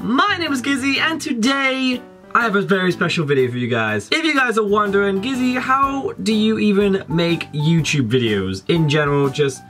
my name is Gizzy, and today I have a very special video for you guys. If you guys are wondering, Gizzy, how do you even make YouTube videos? In general, just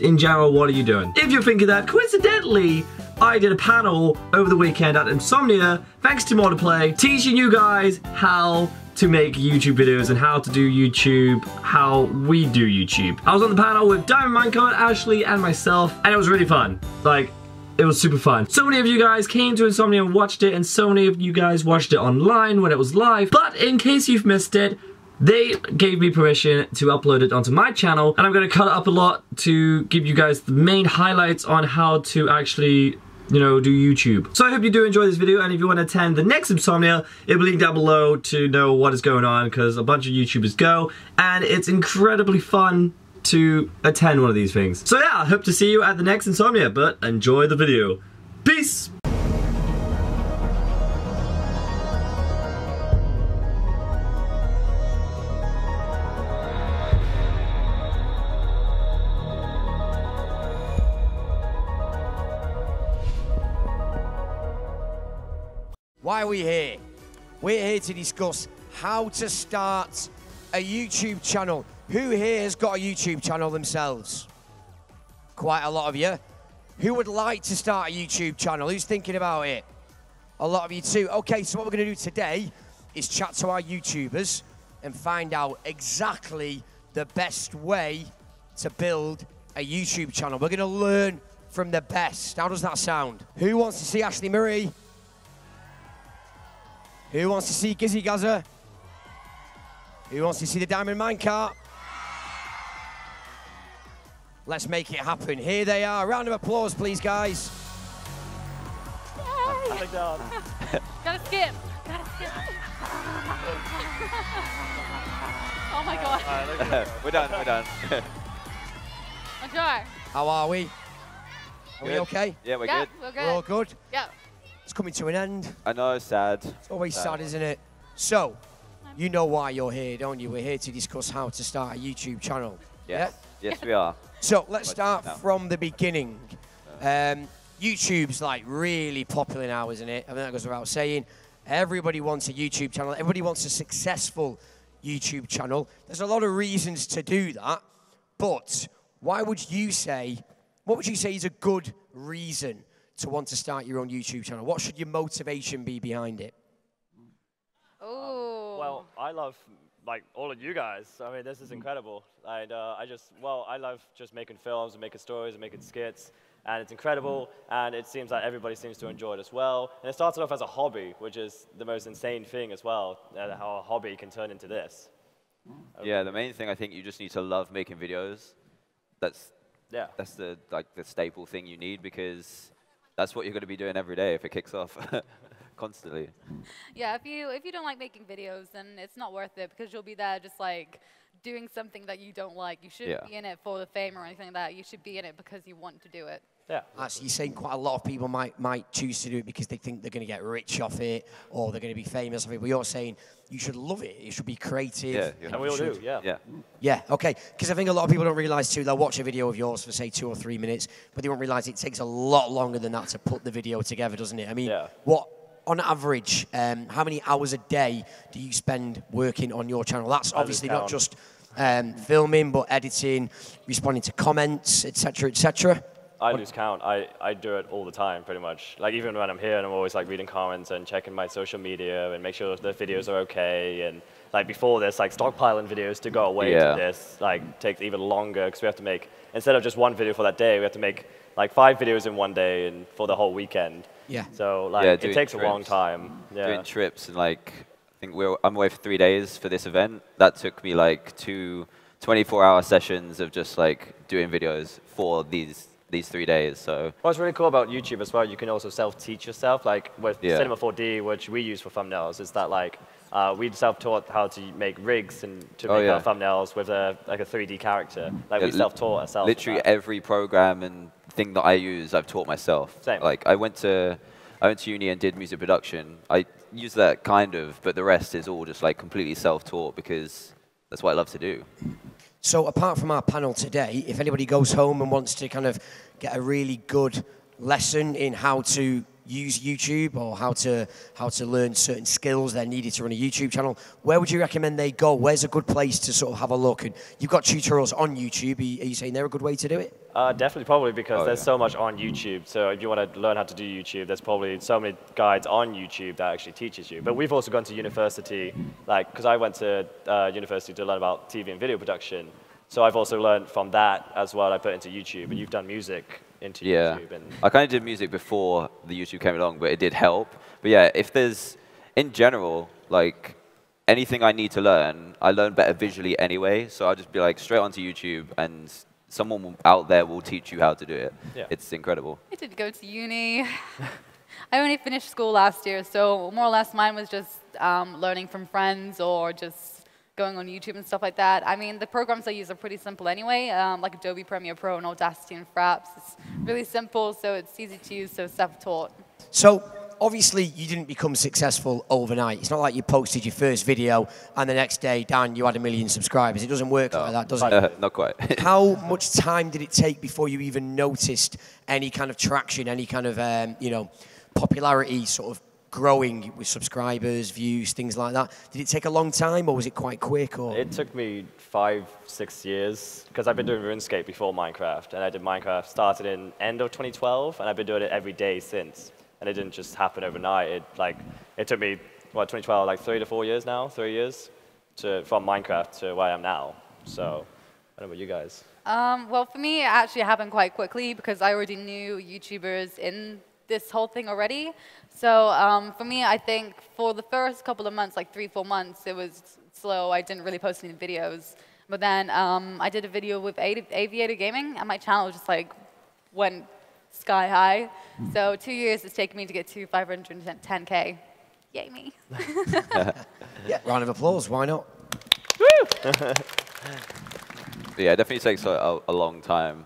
in general, what are you doing? If you're thinking that, coincidentally, I did a panel over the weekend at Insomnia, thanks to Multiplay, teaching you guys how to make YouTube videos and how to do YouTube, how we do YouTube. I was on the panel with TheDiamondMinecart, Ashley, and myself, and it was really fun. Like, it was super fun. So many of you guys came to Insomnia and watched it, and so many of you guys watched it online when it was live. But in case you've missed it, they gave me permission to upload it onto my channel, and I'm gonna cut it up a lot to give you guys the main highlights on how to actually, you know, do YouTube. So I hope you do enjoy this video, and if you want to attend the next Insomnia, it will link down below to know what is going on, because a bunch of YouTubers go, and it's incredibly fun to attend one of these things. So yeah, I hope to see you at the next Insomnia, but enjoy the video. Peace! Why are we here? We're here to discuss how to start a YouTube channel. Who here has got a YouTube channel themselves? Quite a lot of you. Who would like to start a YouTube channel? Who's thinking about it? A lot of you too. Okay, so what we're going to do today is chat to our YouTubers and find out exactly the best way to build a YouTube channel. We're going to learn from the best. How does that sound? Who wants to see Ashley Murray? Who wants to see Gizzy Gazza? Who wants to see the Diamond Minecart? Let's make it happen. Here they are. Round of applause, please, guys. Gotta skip. Gotta skip. Oh my god. Right, we're done. Enjoy. How are we? Are we okay? Yeah, we're Yeah, good. we're good. We're all good? Yeah. It's coming to an end. I know, sad. It's always sad, isn't it? So, you know why you're here, don't you? We're here to discuss how to start a YouTube channel. Yes. Yeah? Yes, we are. So, let's start No. from the beginning. YouTube's like really popular now, isn't it? I mean, that goes without saying. Everybody wants a YouTube channel. Everybody wants a successful YouTube channel. There's a lot of reasons to do that. But what would you say is a good reason to want to start your own YouTube channel? What should your motivation be behind it? Oh. Well, I love like all of you guys. I mean, this is incredible. And I love just making films and making stories and making skits. And it's incredible, and it seems like everybody seems to enjoy it as well. And it started off as a hobby, which is the most insane thing as well, how a hobby can turn into this. Yeah, the main thing, I think you just need to love making videos. That's the staple thing you need, because that's what you're going to be doing every day if it kicks off constantly. Yeah, if you don't like making videos, then it's not worth it, because you'll be there just like doing something that you don't like. You shouldn't be in it for the fame or anything like that. You should be in it because you want to do it. Yeah. Actually, you're saying quite a lot of people might choose to do it because they think they're going to get rich off it, or they're going to be famous off it. But you're saying you should love it. You should be creative. Yeah, And we all do, yeah. Yeah, okay. Because I think a lot of people don't realise too, they'll watch a video of yours for, say, 2 or 3 minutes, but they won't realise it takes a lot longer than that to put the video together, doesn't it? I mean, on average, how many hours a day do you spend working on your channel? That's obviously not just filming, but editing, responding to comments, etc., etc. I lose count. I do it all the time, pretty much. Like, even when I'm here, and I'm always like reading comments and checking my social media and make sure the videos are okay. And like before this, like stockpiling videos to go away to this, like takes even longer, because we have to make, instead of just one video for that day, we have to make like 5 videos in one day and for the whole weekend. Yeah. So like it takes a long time. Yeah. Doing trips, and like I think I'm away for 3 days for this event. That took me like 2 24-hour sessions of just like doing videos for these 3 days. So what's really cool about YouTube as well, you can also self-teach yourself. Like with Cinema 4D, which we use for thumbnails, is that like we self-taught how to make rigs and to make our thumbnails with a 3D character. Like we self-taught ourselves. Literally every program and thing that I use, I've taught myself. Same. Like I went to uni and did music production. I use that kind of, but the rest is all just like completely self-taught, because that's what I love to do. So apart from our panel today, if anybody goes home and wants to kind of get a really good lesson in how to use YouTube or how to learn certain skills they're needed to run a YouTube channel, where would you recommend they go? Where's a good place to sort of have a look? And you've got tutorials on YouTube. Are you saying they're a good way to do it? Definitely, probably, because there's so much on YouTube. So if you want to learn how to do YouTube, there's probably so many guides on YouTube that actually teaches you. But we've also gone to university, like, because I went to university to learn about TV and video production. So I've also learned from that as well. I put into YouTube, and you've done music into YouTube. And I kind of did music before the YouTube came along, but it did help. But yeah, if there's, in general, like, anything I need to learn, I learn better visually anyway. So I'll just be like straight onto YouTube, and someone out there will teach you how to do it. Yeah. It's incredible. I did go to uni. I only finished school last year, so more or less mine was just learning from friends or just going on YouTube and stuff like that. I mean, the programs I use are pretty simple anyway, like Adobe Premiere Pro and Audacity and Fraps. It's really simple, so it's easy to use, so self-taught. So obviously, you didn't become successful overnight. It's not like you posted your first video and the next day, Dan, you had 1 million subscribers. It doesn't work like that, does it? Not quite. How much time did it take before you even noticed any kind of traction, any kind of, you know, popularity sort of growing with subscribers, views, things like that? Did it take a long time, or was it quite quick? Or? It took me 5-6 years, because I've been doing RuneScape before Minecraft, and I did Minecraft, started in end of 2012, and I've been doing it every day since. And it didn't just happen overnight. It took me, what, 2012, like 3 to 4 years now, 3 years, from Minecraft to where I am now. So, I don't know about you guys. Well, for me, it actually happened quite quickly because I already knew YouTubers in this whole thing already. So for me, I think for the first couple of months, like 3-4 months, it was slow. I didn't really post any videos. But then I did a video with Aviator Gaming, and my channel just like went sky high. So 2 years it's taken me to get to 510K. Yay me. Yeah, round of applause, why not? Woo! Yeah, it definitely takes a long time.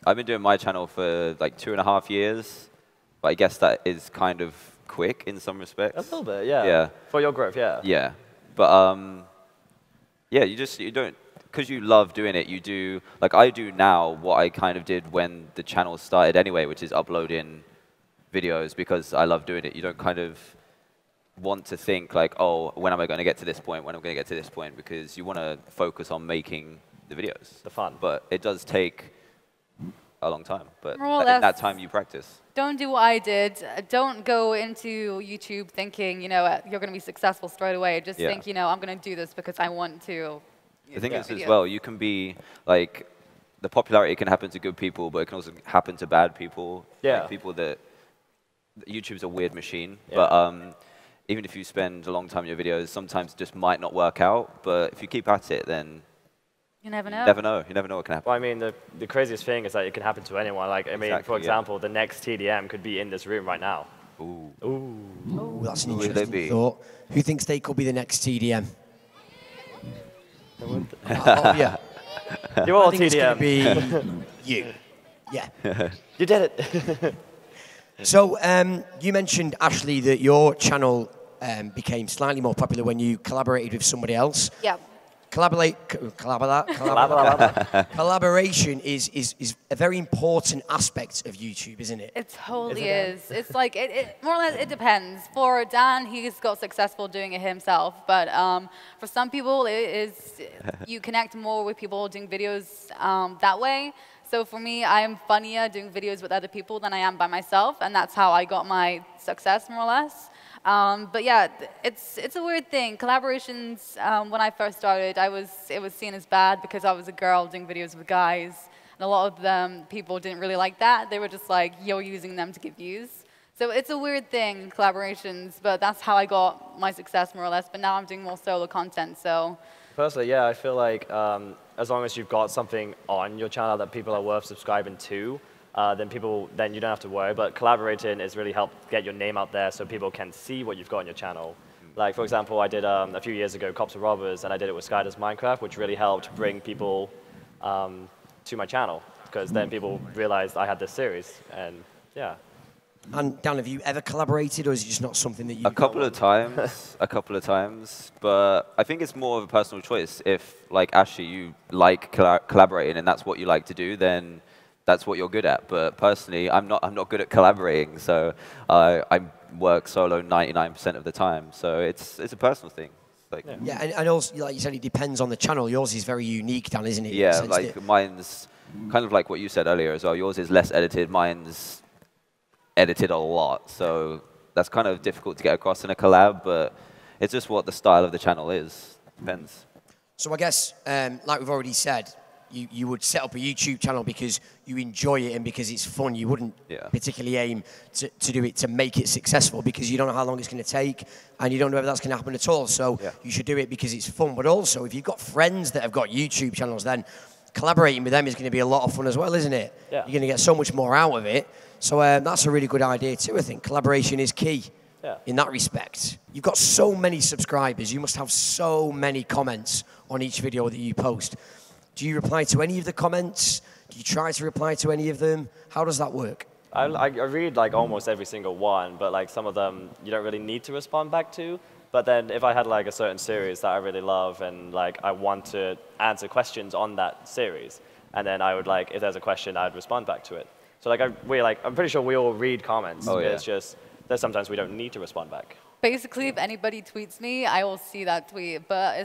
I've been doing my channel for like 2.5 years, but I guess that is kind of quick in some respects. A little bit, yeah. Yeah. For your growth, yeah. Yeah, but yeah, you don't, because you love doing it, you do, like I do now what I kind of did when the channel started anyway, which is uploading videos because I love doing it. You don't kind of want to think like, oh, when am I going to get to this point, when am I going to get to this point, because you want to focus on making the videos. The fun. But it does take a long time, but in that time you practice. Don't do what I did. Don't go into YouTube thinking, you know, you're going to be successful straight away. Just think, you know, I'm going to do this because I want to. The thing is, as well, you can be, like, the popularity can happen to good people, but it can also happen to bad people. Yeah. Like people that, YouTube's a weird machine, but even if you spend a long time in your videos, sometimes it just might not work out, but if you keep at it, then you never know. You never know what can happen. Well, I mean, the craziest thing is that it can happen to anyone. Like, I mean, for example, the next TDM could be in this room right now. Ooh. Ooh. Ooh, that's an interesting thought. Who thinks they could be the next TDM? Yeah. You're all I think TDM. It's gonna be you. Yeah. You did it. So you mentioned, Ashley, that your channel became slightly more popular when you collaborated with somebody else. Yeah. Collaboration is a very important aspect of YouTube, isn't it? It totally is. It's like, more or less, it depends. For Dan, he's got successful doing it himself. But for some people, you connect more with people doing videos that way. So for me, I am funnier doing videos with other people than I am by myself. And that's how I got my success, more or less. But yeah, it's a weird thing. Collaborations, when I first started, it was seen as bad because I was a girl doing videos with guys. And a lot of them, people didn't really like that. They were just like, you're using them to get views. So it's a weird thing, collaborations, but that's how I got my success, more or less. But now I'm doing more solo content, so. Personally, yeah, I feel like as long as you've got something on your channel that people are worth subscribing to, then you don't have to worry. But collaborating has really helped get your name out there so people can see what you've got on your channel. Like, for example, I did a few years ago Cops and Robbers, and I did it with TheDiamondMinecart, which really helped bring people to my channel, because then people realized I had this series, and yeah. And Dan, have you ever collaborated, or is it just not something that you? A couple of times, but I think it's more of a personal choice. If, like Ashley, you like collaborating and that's what you like to do, then that's what you're good at. But personally, I'm not good at collaborating, so I work solo 99% of the time. So it's a personal thing. Like, yeah, and also, like you said, it depends on the channel. Yours is very unique, Dan, isn't it? Yeah, like mine's kind of like what you said earlier as well. Yours is less edited. Mine's edited a lot. So that's kind of difficult to get across in a collab, but it's just what the style of the channel is. Depends. So I guess, like we've already said, you would set up a YouTube channel because you enjoy it and because it's fun. You wouldn't particularly aim to do it to make it successful because you don't know how long it's going to take and you don't know whether that's going to happen at all. So you should do it because it's fun. But also, if you've got friends that have got YouTube channels, then collaborating with them is going to be a lot of fun as well, isn't it? Yeah. You're going to get so much more out of it. So that's a really good idea too, I think. Collaboration is key in that respect. You've got so many subscribers. You must have so many comments on each video that you post. Do you reply to any of the comments? Do you try to reply to any of them? How does that work? I read like almost every single one, but like some of them you don't really need to respond back to. But then if I had like a certain series that I really love and like I want to answer questions on that series, and then I would like, if there's a question, I'd respond back to it. So like I'm pretty sure we all read comments. Oh, it's just that sometimes we don't need to respond back. Basically, if anybody tweets me, I will see that tweet. But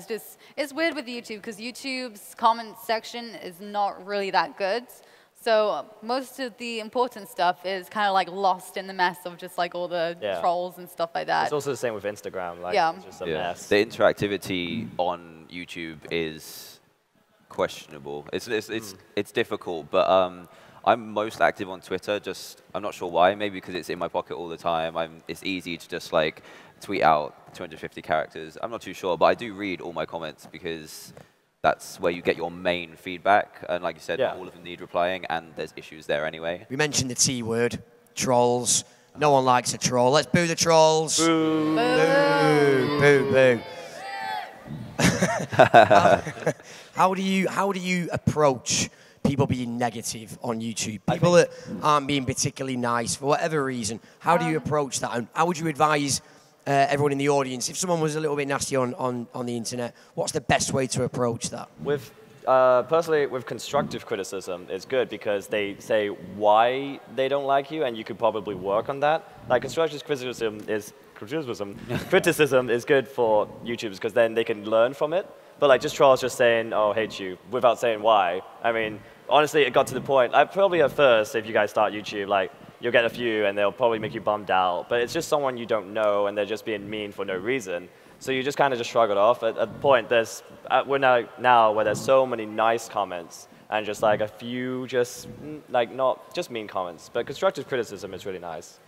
it's weird with YouTube because YouTube's comment section is not really that good. So most of the important stuff is kind of like lost in the mess of just like all the trolls and stuff like that. It's also the same with Instagram. Like, it's just a mess. The interactivity on YouTube is questionable. It's difficult, but I'm most active on Twitter. I'm not sure why. Maybe because it's in my pocket all the time. It's easy to just like tweet out 250 characters. I'm not too sure, but I do read all my comments because that's where you get your main feedback. And like you said, all of them need replying, and there's issues there anyway. We mentioned the T word, trolls. No one likes a troll. Let's boo the trolls. Boo. Boo. Boo. Boo. How do you approach people being negative on YouTube? People that aren't being particularly nice for whatever reason. How do you approach that? And how would you advise everyone in the audience, if someone was a little bit nasty on the internet, what's the best way to approach that? Personally, with constructive criticism, it's good because they say why they don't like you, and you could probably work on that. Like constructive criticism is good for YouTubers because then they can learn from it. But like just trolls just saying, "Oh, hate you," without saying why. I mean, honestly, it got to the point. Probably at first, if you guys start YouTube, like you'll get a few, and they'll probably make you bummed out. But it's just someone you don't know, and they're just being mean for no reason. So you just kind of just shrug it off. At the point, we're now where there's so many nice comments, and just like a few just like not just mean comments, but constructive criticism is really nice.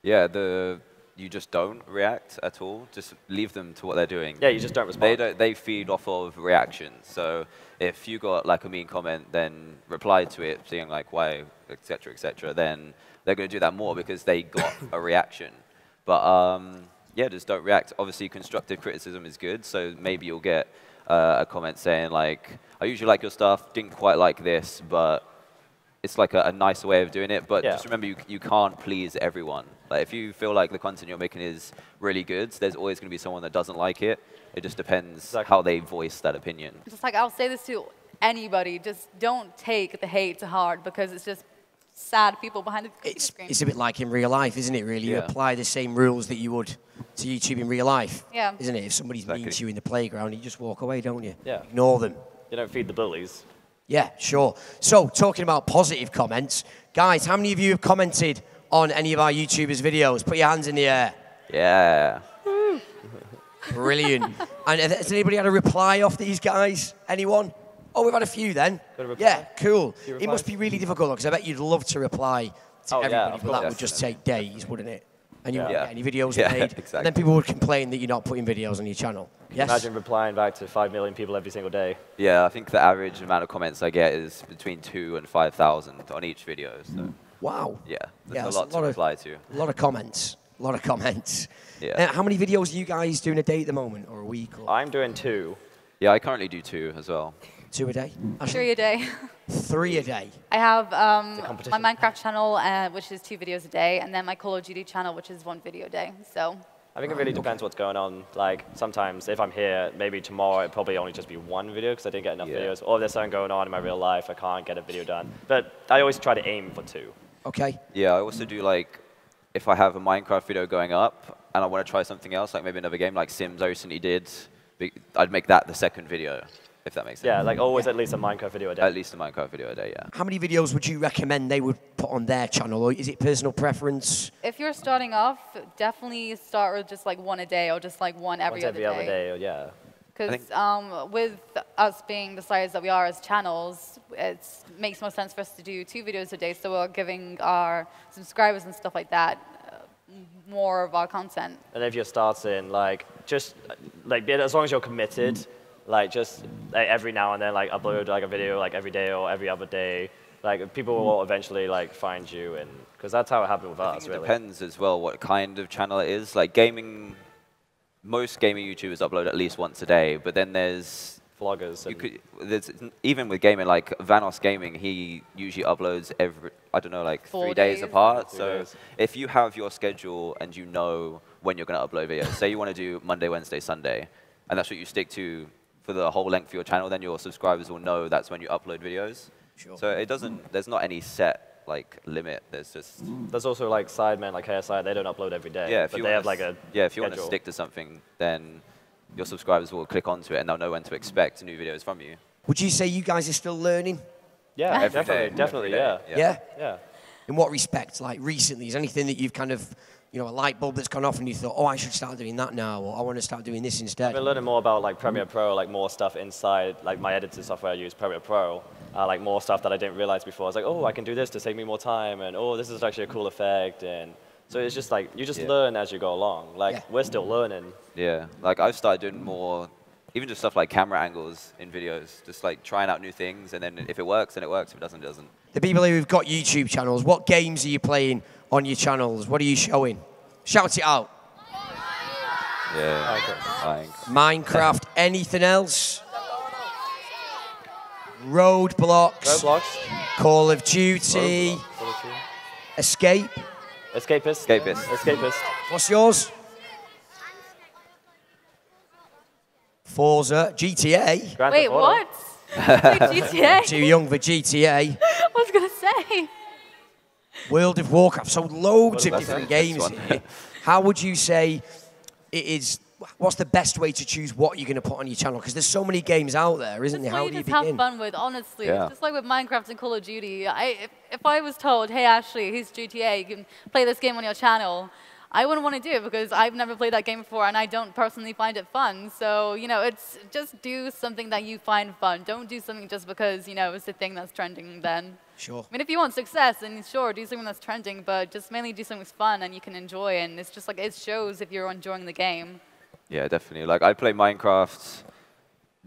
Yeah, you just don't react at all. Just leave them to what they're doing. Yeah, you just don't respond. They feed off of reactions. So if you got like a mean comment, then reply to it, saying like why, etc., then they're going to do that more because they got a reaction. But yeah, just don't react. Obviously, constructive criticism is good. So maybe you'll get a comment saying like, I usually like your stuff, didn't quite like this, but it's like a nicer way of doing it. But just remember, you can't please everyone. Like if you feel like the content you're making is really good, there's always going to be someone that doesn't like it. It just depends how they voice that opinion. Just like I'll say this to anybody, just don't take the hate to heart because it's just sad people behind the computer screen. It's a bit like in real life, isn't it, really? You apply the same rules that you would to YouTube in real life, isn't it? If somebody's mean to you in the playground, you just walk away, don't you? Yeah. Ignore them. You don't feed the bullies. Yeah, sure. So, talking about positive comments, guys, how many of you have commented on any of our YouTubers' videos? Put your hands in the air. Yeah. Brilliant. And has anybody had a reply off these guys? Anyone? Oh, we've had a few then. Yeah, cool. It must be really difficult because I bet you'd love to reply to everybody, but that would just take days, wouldn't it? And you wouldn't get any videos made. Exactly. And then people would complain that you're not putting videos on your channel. Yes? Imagine replying back to 5 million people every single day. Yeah, I think the average amount of comments I get is between 2,000 and 5,000 on each video. So. Wow. Yeah, that's a lot to reply to. A lot of comments. A lot of comments. Yeah. How many videos are you guys doing a day at the moment, or a week? Or? I'm doing 2. Yeah, I currently do 2 as well. 2 a day? 3 a day. 3 a day? I have my Minecraft channel, which is 2 videos a day, and then my Call of Duty channel, which is 1 video a day. So I think it really depends what's going on. Like, sometimes if I'm here, maybe tomorrow it'd probably only just be one video because I didn't get enough videos. Or if there's something going on in my real life, I can't get a video done. But I always try to aim for 2. Okay. Yeah, I also do, like, if I have a Minecraft video going up and I want to try something else, like maybe another game, like Sims I recently did, I'd make that the second video, if that makes sense. Yeah, like always at least a Minecraft video a day. At least a Minecraft video a day, yeah. How many videos would you recommend they would put on their channel? Or is it personal preference? If you're starting off, definitely start with just like 1 a day or just like one every other day. Yeah. Because with us being the size that we are as channels, it makes more sense for us to do 2 videos a day, so we're giving our subscribers and stuff like that more of our content. And if you're starting, like, just, like, as long as you're committed, like, just like, every now and then, like, upload, like, a video, like, every day or every other day, like, people will eventually, like, find you, and because that's how it happened with us, really. It depends as well what kind of channel it is. Like, gaming, most gaming YouTubers upload at least once a day, but then there's vloggers. Even with gaming, like Vanos Gaming, he usually uploads every, I don't know, like 4 3 days apart. 3 So days. if you have your schedule and you know when you're going to upload videos, say you want to do Monday, Wednesday, Sunday, and that's what you stick to for the whole length of your channel, then your subscribers will know that's when you upload videos. Sure. So it doesn't, there's not any set like limit. There's just There's also like sidemen like KSI, they don't upload every day. yeah. But they have like a if you want to schedule. stick to something, then your subscribers will click onto it and they'll know when to expect new videos from you. Would you say you guys are still learning? Yeah, Every definitely, day, definitely, every day, yeah. Yeah? In what respect? Like recently, is anything that you've kind of, you know, a light bulb that's gone off and you thought, oh, I should start doing that now, or I want to start doing this instead? I've been learning more about like Premiere Pro, like more stuff inside, like my editing software I use, Premiere Pro, like more stuff that I didn't realize before. I was like, oh, I can do this to save me more time, and oh, this is actually a cool effect, and so it's just like, you just learn as you go along. Like, we're still learning. Yeah, like I've started doing more, even just stuff like camera angles in videos, just like trying out new things, and then if it works, then it works. If it doesn't, it doesn't. The people who've got YouTube channels, what games are you playing on your channels? What are you showing? Shout it out. Yeah, Minecraft, anything else? Roadblocks. Roblox. Call of Duty. Escape. Escapist. Escapist. Escapist. What's yours? Forza. GTA. Grand Wait, Theft Auto. what? Wait, GTA? Too young for GTA. I was going to say. World of Warcraft. So loads of That's different the next games one. here. How would you say it is? What's the best way to choose what you're going to put on your channel? Because there's so many games out there, isn't there? Just How what do you you just have begin? fun with, honestly. Yeah. It's just like with Minecraft and Call of Duty. If I was told, hey, Ashley, here's GTA, you can play this game on your channel, I wouldn't want to do it because I've never played that game before and I don't personally find it fun. So, you know, it's just do something that you find fun. Don't do something just because, you know, it's the thing that's trending then. Sure. I mean, if you want success, then sure, do something that's trending, but just mainly do something that's fun and you can enjoy, and it's just like, it shows if you're enjoying the game. Yeah, definitely. Like I play Minecraft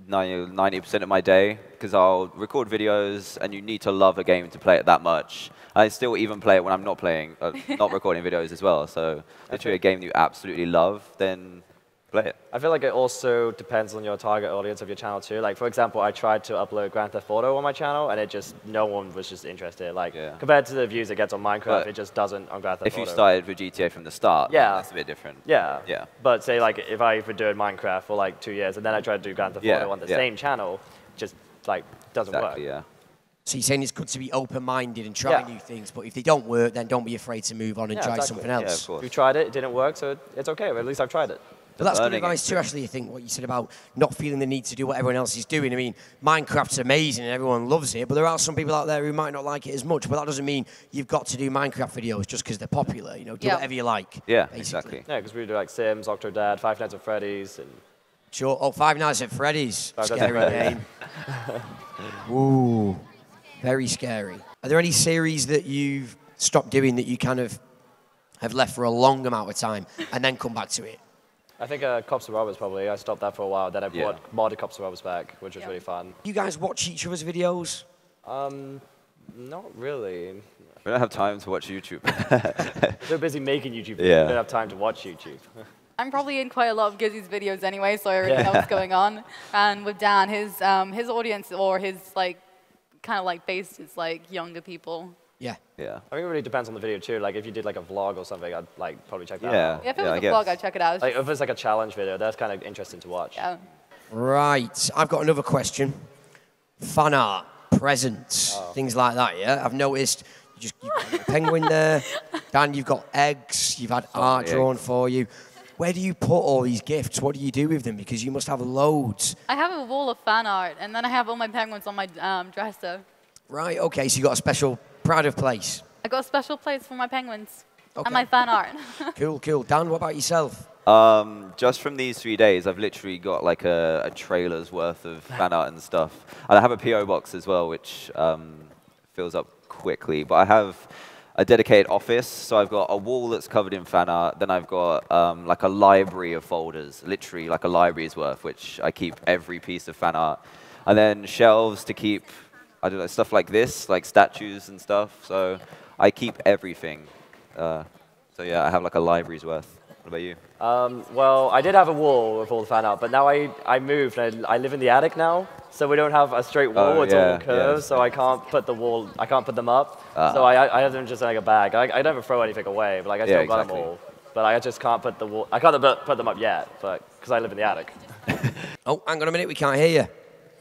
90% of my day because I'll record videos, and you need to love a game to play it that much. I still even play it when I'm not playing, not recording videos as well. So literally a game that you absolutely love, then play it. I feel like it also depends on your target audience of your channel too. Like, for example, I tried to upload Grand Theft Auto on my channel, and it just, no one was just interested. Like, compared to the views it gets on Minecraft, But it just doesn't on Grand Theft If Auto. you started with GTA from the start, then that's a bit different. Yeah. Yeah. But say, like, if I been doing Minecraft for like 2 years, and then I tried to do Grand Theft Auto on the same channel, just, like, doesn't work. Yeah. So you're saying it's good to be open-minded and try new things, but if they don't work, then don't be afraid to move on and try something else. Yeah, of course. We tried it, it didn't work, so it's okay. At least I've tried it. But that's good advice too, Ashley, I think, what you said about not feeling the need to do what everyone else is doing. I mean, Minecraft's amazing and everyone loves it, but there are some people out there who might not like it as much, but that doesn't mean you've got to do Minecraft videos just because they're popular. You know, do whatever you like. Yeah, basically. exactly. Yeah, because we do like Sims, Octodad, Five Nights at Freddy's, and... Sure. Oh, Five Nights at Freddy's. Five Nights Scary at Freddy's. game. Ooh, very scary. Are there any series that you've stopped doing that you kind of have left for a long amount of time and then come back to it? I think Cops and Robbers probably. I stopped that for a while. Then I bought modded Cops and Robbers back, which was really fun. You guys watch each other's videos? Not really. We don't have time to watch YouTube. They're busy making YouTube videos. Yeah. We don't have time to watch YouTube. I'm probably in quite a lot of Gizzy's videos anyway, so I already know what's going on. And with Dan, his audience or his like kind of like base is like younger people. Yeah. Yeah. I think it really depends on the video too. Like if you did like a vlog or something, I'd like probably check that Yeah. out. Yeah, if it was I a guess. vlog, I'd check it out. Like if it's like a challenge video, that's kind of interesting to watch. Yeah. Right. I've got another question. Fan art, presents, things like that, yeah? I've noticed you've got a penguin there. Dan, you've got eggs. You've had art drawn for you. Where do you put all these gifts? What do you do with them? Because you must have loads. I have a wall of fan art, and then I have all my penguins on my dresser. Right, okay, so you got a special pride of place. I got a special place for my penguins Okay. and my fan art. Cool, cool. Dan, what about yourself? Just from these 3 days, I've literally got like a trailer's worth of fan art and stuff. And I have a PO box as well, which fills up quickly. But I have a dedicated office, so I've got a wall that's covered in fan art. Then I've got like a library of folders, literally like a library's worth, which I keep every piece of fan art. And then shelves to keep, I don't know, stuff like this, like statues and stuff. So I keep everything. So yeah, I have like a library's worth. What about you? Well, I did have a wall with all the fan art, but now I moved and I live in the attic now, so we don't have a straight wall. It's all curved, so I can't put I can't put them up. So I have them just in like a bag. I never throw anything away, but like I still got them all. But I just can't put I can't put them up yet, but because I live in the attic. Oh, hang on a minute, we can't hear you.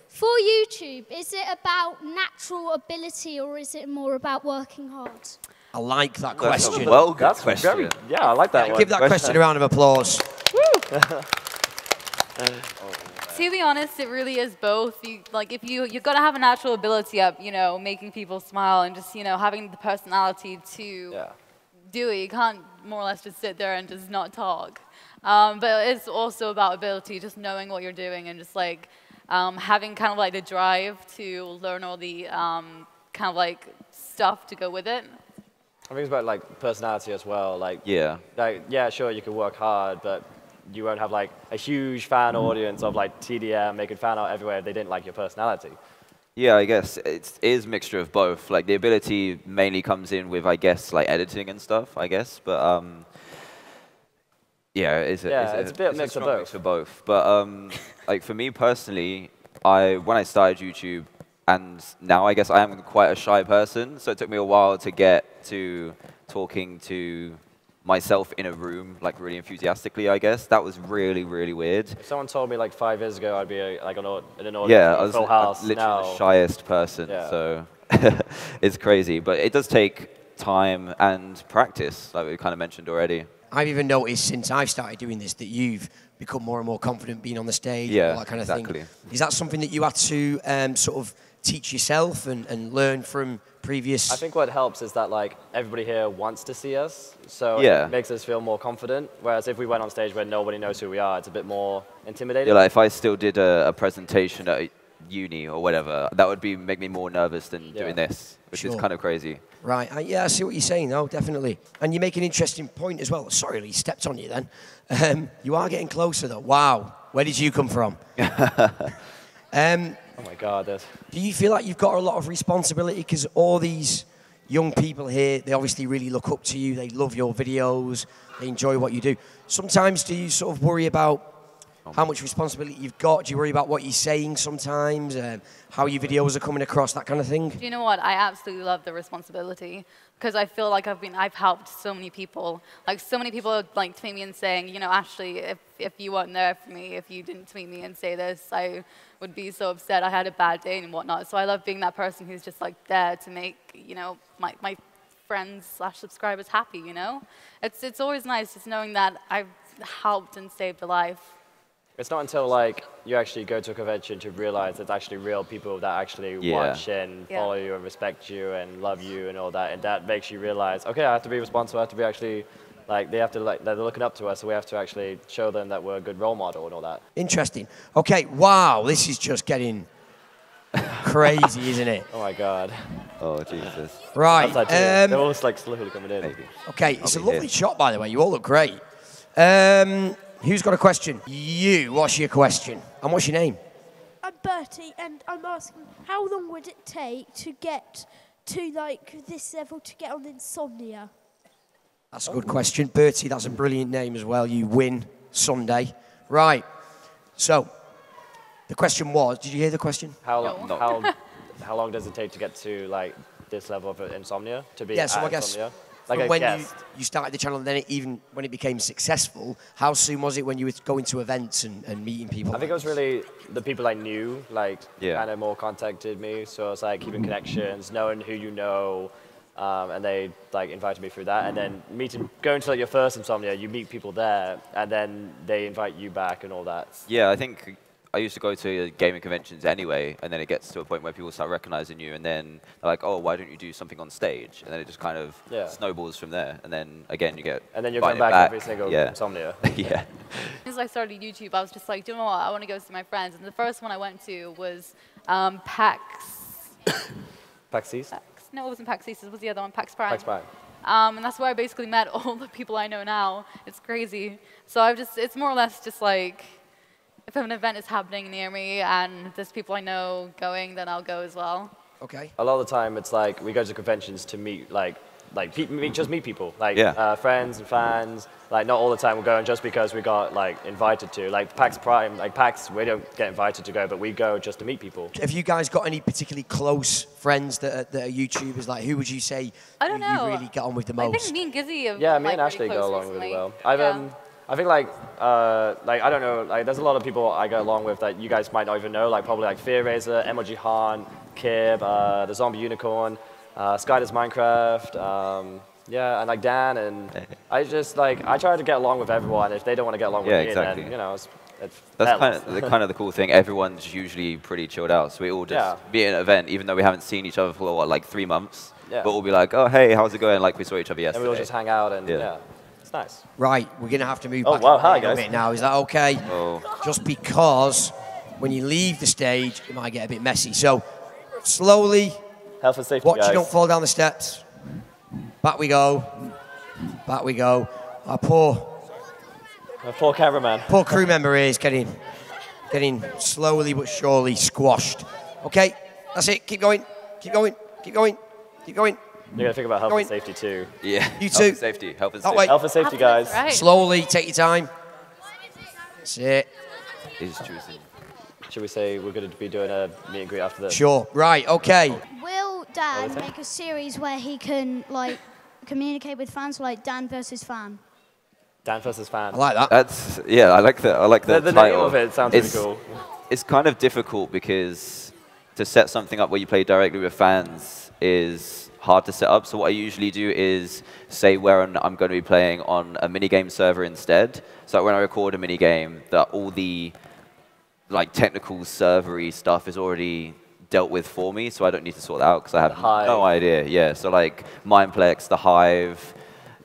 For YouTube, is it about natural ability or is it more about working hard? I like that That's question. a well, good That's question. yeah, I like that one. Give that question a round of applause. To be honest, it really is both. You've got to have a natural ability up, making people smile and just, having the personality to do it. You can't more or less just sit there and just not talk. But it's also about ability, just knowing what you're doing and just like having kind of like the drive to learn all the kind of like stuff to go with it. I think it's about like personality as well. Like yeah, sure you can work hard, but you won't have like a huge fan audience of like TDM making fan art everywhere if they didn't like your personality. Yeah, I guess it is a mixture of both. Like the ability mainly comes in with, I guess, like editing and stuff, I guess. But yeah, it's a bit mix of both. But like for me personally, when I started YouTube, and now I guess I am quite a shy person, so it took me a while to get to talking to myself in a room, like really enthusiastically, I guess. That was really, really weird. If someone told me like 5 years ago I'd be in an audience I in was Full House, literally the shyest person, so it's crazy. But it does take time and practice, like we kind of mentioned already. I've even noticed since I've started doing this that you've become more and more confident being on the stage and all that kind of thing. Is that something that you had to sort of teach yourself and learn from previous? I think what helps is that like everybody here wants to see us, so it makes us feel more confident. Whereas if we went on stage where nobody knows who we are, it's a bit more intimidating. Yeah, like if I still did a presentation at uni or whatever, that would make me more nervous than doing this, which is kind of crazy. Right, yeah, I see what you're saying, though, definitely. And you make an interesting point as well. Sorry, Lee, stepped on you then. You are getting closer, though. Wow, where did you come from? Oh my God, do you feel like you've got a lot of responsibility? Because all these young people here, they obviously really look up to you. They love your videos. They enjoy what you do. Sometimes do you sort of worry about how much responsibility you've got? Do you worry about what you're saying sometimes? How your videos are coming across, that kind of thing? Do you know what? I absolutely love the responsibility because I feel like I've helped so many people. Like so many people like tweet me and saying, Ashley, if you weren't there for me, if you didn't tweet me and say this, I would be so upset. I had a bad day and whatnot. So I love being that person who's just like there to make, my friends/subscribers happy, It's always nice just knowing that I've helped and saved a life. It's not until like you actually go to a convention to realize there's actually real people that actually watch and follow you and respect you and love you and all that, and that makes you realize, okay, I have to be responsible. I have to be actually they're looking up to us, so we have to actually show them that we're a good role model and all that. Interesting. Okay, wow, this is just getting crazy, isn't it? Oh my God. Oh Jesus. Right. They're all like slowly coming in. Maybe. Okay, it's a lovely shot, by the way. You all look great. Who's got a question? You. What's your question? And what's your name? I'm Bertie, and I'm asking, how long would it take to get to like this level to get on Insomnia? That's a good question. Bertie, that's a brilliant name as well. You win Sunday. Right. So, the question was, did you hear the question? How long does it take to get to like this level of Insomnia to be Yeah, so at I guess Insomnia. Like from a when guest. you started the channel, and then even when it became successful, how soon was it when you were going to events and meeting people? I think it was really the people I knew, like, kind of more contacted me. So it's like keeping connections, knowing who you know, and they like invited me through that. And then going to like your first Insomnia, you meet people there, and then they invite you back and all that. Yeah, I think I used to go to gaming conventions anyway, and then it gets to a point where people start recognizing you, and then they're like, oh, why don't you do something on stage? And then it just kind of snowballs from there. And then, again, you get And then you're going back every single Insomnia. Yeah. As I started YouTube, I was just like, do you know what? I want to go see my friends. And the first one I went to was PAX. PAX East? No, it wasn't PAX East. It was the other one, PAX Prime. PAX Prime. And that's where I basically met all the people I know now. It's crazy. So it's more or less just like, if an event is happening near me and there's people I know going, then I'll go as well. Okay. A lot of the time, it's like we go to conventions to meet just meet people, like friends and fans. Like not all the time we're going just because we got like invited to. Like PAX Prime, like PAX, we don't get invited to go, but we go just to meet people. Have you guys got any particularly close friends that are YouTubers? Like who would you say you really get on with the most? I think me and Gizzy have me and Ashley go along really well. I think like I don't know, like there's a lot of people I go along with that you guys might not even know, like probably like Fear Razor, Emoji Han, Kib, the Zombie Unicorn, TheDiamondMinecart, and like Dan, and I just like I try to get along with everyone. If they don't want to get along with me, exactly. then you know that's kind of the cool thing. Everyone's usually pretty chilled out, so we all just be at an event, even though we haven't seen each other for like 3 months. But we'll be like, oh hey, how's it going? Like we saw each other yesterday. And we'll just hang out and it's nice. Right, we're going to have to move back hi, a guys. bit now. Is that okay? Just because when you leave the stage, it might get a bit messy. So slowly, health and safety, watch guys. you don't fall down the steps. Back we go. Back we go. Our poor cameraman. Poor crew member here is getting slowly but surely squashed. Okay, that's it. Keep going. Keep going. Keep going. Keep going. You're going to think about health and safety too. Yeah. You too. Health and safety. Health and That safety. way. Health and safety, guys. Right. Slowly, take your time. That's it. He's choosing. Should we say we're going to be doing a meet and greet after this? Sure. Right, okay. Will Dan make a series where he can like communicate with fans, like Dan versus fan? Dan versus fan. I like that. I like that. I like the name title. of it sounds really cool. It's kind of difficult because to set something up where you play directly with fans is hard to set up. So what I usually do is say where I'm going to be playing on a minigame server instead. So when I record a minigame, that all the like technical servery stuff is already dealt with for me, so I don't need to sort that out because I have no idea. Yeah, so like Mineplex, the Hive,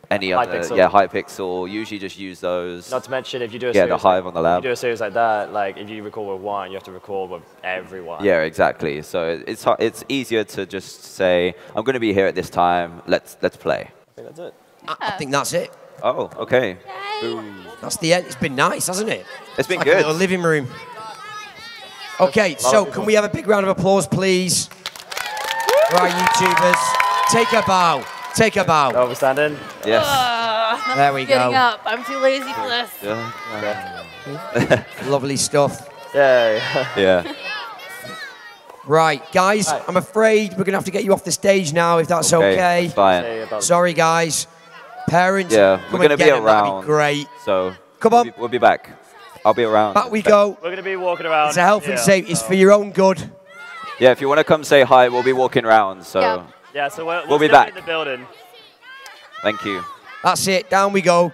any other, Hypixel, usually just use those. Not to mention if you do a series, the Hive on the lab. If you do a series like that, like if you record with one, you have to record with everyone. Yeah, exactly. So it's easier to just say I'm going to be here at this time. Let's play. I think that's it. I think that's it. Oh, okay. Boom. That's the end. It's been nice, hasn't it? It's been like good. A little living room. Okay, so can we have a big round of applause, please, for our YouTubers? Take a bow. Take a bow. Are we standing? Yes. There we Getting go. up. I'm too lazy for this. Lovely stuff. Yeah. Right, guys, I'm afraid we're going to have to get you off the stage now, if that's okay. Fine. Sorry, guys. Parents, we're going to be around. around. That'd be great. So come on. We'll be back. I'll be around. Back we go. We're going to be walking around. It's a health and safety. It's for your own good. Yeah, if you want to come say hi, we'll be walking around. So yeah, so we'll be back in the building. Thank you. That's it. Down we go.